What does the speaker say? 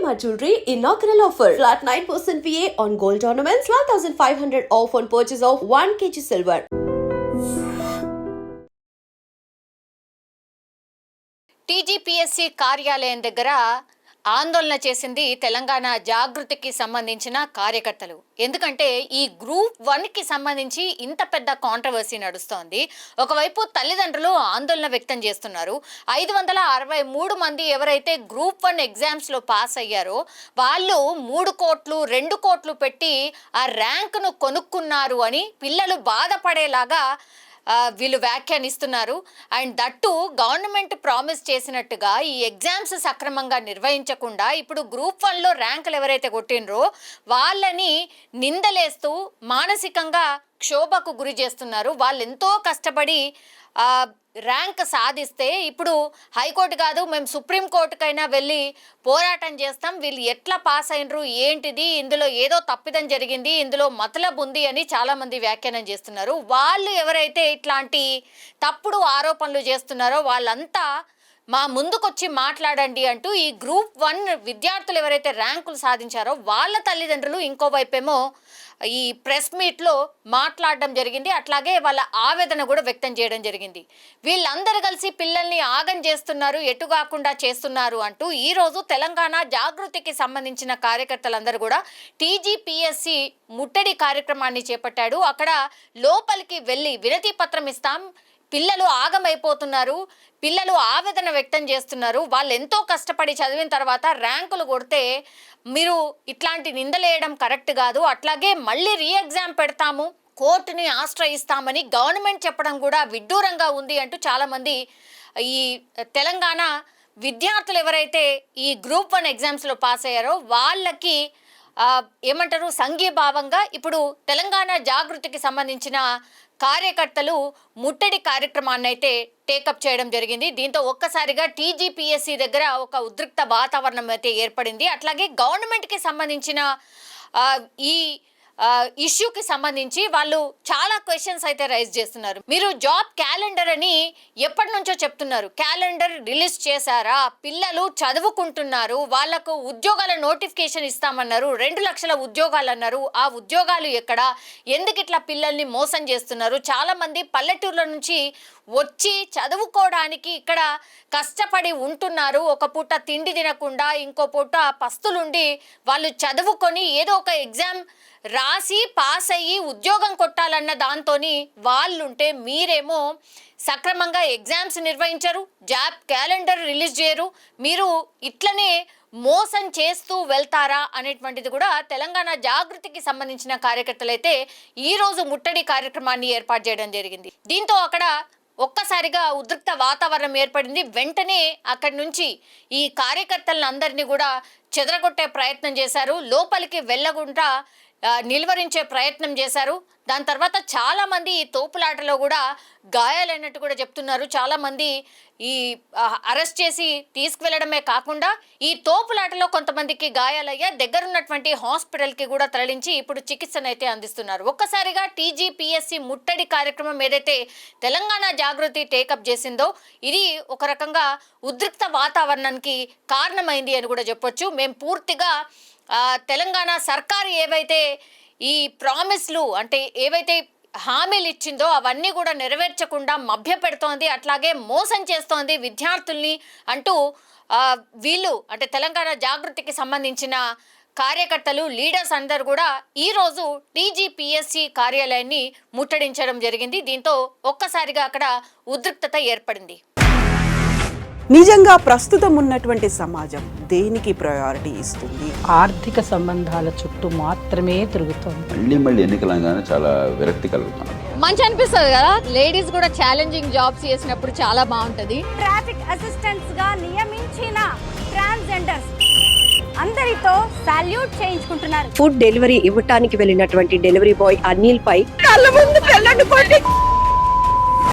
Shalimar Jewelry inaugural offer. Flat 9% VA on gold ornaments, 12,500 off on purchase of 1 kg silver. TGPSC కార్యాలయం దగ్గర ఆందోళన చేసింది తెలంగాణ జాగృతికి సంబంధించిన కార్యకర్తలు. ఎందుకంటే ఈ గ్రూప్ 1కి సంబంధించి ఇంత పెద్ద కాంట్రవర్సీ నడుస్తోంది. ఒకవైపు తల్లిదండ్రులు ఆందోళన వ్యక్తం చేస్తున్నారు. 563 మంది ఎవరైతే గ్రూప్ 1 ఎగ్జామ్స్లో పాస్ అయ్యారో వాళ్ళు 3 కోట్లు 2 కోట్లు పెట్టి ఆ ర్యాంకును కొనుక్కున్నారు అని పిల్లలు బాధపడేలాగా వీళ్ళు వ్యాఖ్యానిస్తున్నారు. అండ్ దట్టు గవర్నమెంట్ ప్రామిస్ చేసినట్టుగా ఈ ఎగ్జామ్స్ సక్రమంగా నిర్వహించకుండా ఇప్పుడు గ్రూప్ 1లో ర్యాంకులు ఎవరైతే కొట్టినరో వాళ్ళని నిందలేస్తూ మానసికంగా క్షోభకు గురి చేస్తున్నారు. వాళ్ళు ఎంతో కష్టపడి ర్యాంక్ సాధిస్తే ఇప్పుడు హైకోర్టు కాదు మేము సుప్రీంకోర్టుకైనా వెళ్ళి పోరాటం చేస్తాం, వీళ్ళు ఎట్లా పాస్ అయినరు, ఏంటిది, ఇందులో ఏదో తప్పిదం జరిగింది, ఇందులో మతలబ్ ఉంది అని చాలామంది వ్యాఖ్యానం చేస్తున్నారు. వాళ్ళు ఎవరైతే ఇట్లాంటి తప్పుడు ఆరోపణలు చేస్తున్నారో వాళ్ళంతా మా ముందుకొచ్చి మాట్లాడండి అంటూ ఈ గ్రూప్ 1 విద్యార్థులు ఎవరైతే ర్యాంకులు సాధించారో వాళ్ళ తల్లిదండ్రులు ఇంకోవైపేమో ఈ ప్రెస్ మీట్లో మాట్లాడడం జరిగింది. అట్లాగే వాళ్ళ ఆవేదన కూడా వ్యక్తం చేయడం జరిగింది. వీళ్ళందరూ కలిసి పిల్లల్ని ఆగం చేస్తున్నారు, ఎటు కాకుండా చేస్తున్నారు అంటూ ఈరోజు తెలంగాణ జాగృతికి సంబంధించిన కార్యకర్తలందరూ కూడా టీజీపీఎస్సీ ముట్టడి కార్యక్రమాన్ని చేపట్టాడు. అక్కడ లోపలికి వెళ్ళి వినతి పత్రం ఇస్తాం, పిల్లలు ఆగమైపోతున్నారు, పిల్లలు ఆవేదన వ్యక్తం చేస్తున్నారు, వాళ్ళు ఎంతో కష్టపడి చదివిన తర్వాత ర్యాంకులు కొడితే మీరు ఇట్లాంటి నిందలేయడం కరెక్ట్ కాదు, అట్లాగే మళ్ళీ ఎగ్జామ్ పెడతాము, కోర్టుని ఆశ్రయిస్తామని గవర్నమెంట్ చెప్పడం కూడా విడ్డూరంగా ఉంది అంటూ చాలామంది ఈ తెలంగాణ విద్యార్థులు ఎవరైతే ఈ గ్రూప్ 1 ఎగ్జామ్స్లో పాస్ అయ్యారో వాళ్ళకి ఏమంటారు సంఘీభావంగా ఇప్పుడు తెలంగాణ జాగృతికి సంబంధించిన కార్యకర్తలు ముట్టడి కార్యక్రమాన్ని అయితే టేకప్ చేయడం జరిగింది. దీంతో ఒక్కసారిగా టీజీపీఎస్సీ దగ్గర ఒక ఉద్రిక్త వాతావరణం అయితే ఏర్పడింది. అట్లాగే గవర్నమెంట్కి సంబంధించిన ఈ ఇష్యూకి సంబంధించి వాళ్ళు చాలా క్వశ్చన్స్ అయితే రైజ్ చేస్తున్నారు. మీరు జాబ్ క్యాలెండర్ అని ఎప్పటి నుంచో చెప్తున్నారు, క్యాలెండర్ రిలీజ్ చేశారా, పిల్లలు చదువుకుంటున్నారు, వాళ్లకు ఉద్యోగాల నోటిఫికేషన్ ఇస్తామన్నారు, 2 లక్షల ఉద్యోగాలు అన్నారు, ఆ ఉద్యోగాలు ఎక్కడ, ఎందుకు ఇట్లా పిల్లల్ని మోసం చేస్తున్నారు, చాలా మంది పల్లెటూర్ల నుంచి వచ్చి చదువుకోవడానికి ఇక్కడ కష్టపడి ఉంటున్నారు, ఒక పూట తిండి తినకుండా ఇంకో పూట పస్తులుండి వాళ్ళు చదువుకొని ఏదో ఒక ఎగ్జామ్ రాసి పాస్ అయ్యి ఉద్యోగం కొట్టాలన్న దాంతోని వాళ్ళుంటే మీరేమో సక్రమంగా ఎగ్జామ్స్ నిర్వహించరు, జాబ్ క్యాలెండర్ రిలీజ్ చేయరు, మీరు ఇట్లనే మోసం చేస్తూ వెళ్తారా అనేటువంటిది కూడా తెలంగాణ జాగృతికి సంబంధించిన కార్యకర్తలు అయితే ఈరోజు ముట్టడి కార్యక్రమాన్ని ఏర్పాటు చేయడం జరిగింది. దీంతో అక్కడ ఒక్కసారిగా ఉద్రిక్త వాతావరణం ఏర్పడింది. వెంటనే అక్కడి నుంచి ఈ కార్యకర్తలందరినీ కూడా చెదరగొట్టే ప్రయత్నం చేశారు, లోపలికి వెళ్ళకుండా నిలువరించే ప్రయత్నం చేశారు. దాని తర్వాత చాలామంది ఈ తోపులాటలో కూడా గాయాలైనట్టు కూడా చెప్తున్నారు. చాలామంది ఈ అరెస్ట్ చేసి తీసుకువెళ్ళడమే కాకుండా ఈ తోపులాటలో కొంతమందికి గాయాలయ్యా దగ్గరున్నటువంటి హాస్పిటల్కి కూడా తరలించి ఇప్పుడు చికిత్సనైతే అందిస్తున్నారు. ఒక్కసారిగా టీజీపీఎస్సీ ముట్టడి కార్యక్రమం ఏదైతే తెలంగాణ జాగృతి టేకప్ చేసిందో ఇది ఒక రకంగా ఉద్రిక్త వాతావరణానికి కారణమైంది అని కూడా చెప్పొచ్చు. మేము పూర్తిగా తెలంగాణ సర్కారు ఏవైతే ఈ ప్రామిస్లు అంటే ఏవైతే హామీలు ఇచ్చిందో అవన్నీ కూడా నెరవేర్చకుండా మభ్య పెడుతోంది, అట్లాగే మోసం చేస్తోంది విద్యార్థుల్ని అంటూ వీళ్ళు అంటే తెలంగాణ జాగృతికి సంబంధించిన కార్యకర్తలు లీడర్స్ అందరూ కూడా ఈరోజు టీజీపీఎస్సీ కార్యాలయాన్ని ముట్టడించడం జరిగింది. దీంతో ఒక్కసారిగా అక్కడ ఉద్రిక్తత ఏర్పడింది. నిజంగా ప్రస్తుతం ఉన్నటువంటి సమాజం దేనికి ప్రయారిటీ ఇస్తుంది? ఆర్థిక సంబంధాల చుట్టూ మాత్రమే తిరుగుతుంది. మళ్ళీ ఎన్నికలంగానే చాలా విరక్తి కలుగుతాను. మంచి అనిపిస్తుంది కదా, లేడీస్ కూడా ఛాలెంజింగ్ జాబ్స్ చేసినప్పుడు చాలా బాగుంటది. ట్రాఫిక్ అసిస్టెంట్స్ గా నియమించిన ట్రాన్స్జెండర్స్ అందరితో సాల్యూట్ చేయించుకుంటున్నారు. ఫుడ్ డెలివరీ ఇవ్వటానికి వెళ్ళినటువంటి డెలివరీ బాయ్ అనిల్ పై కళ్ళ ముందు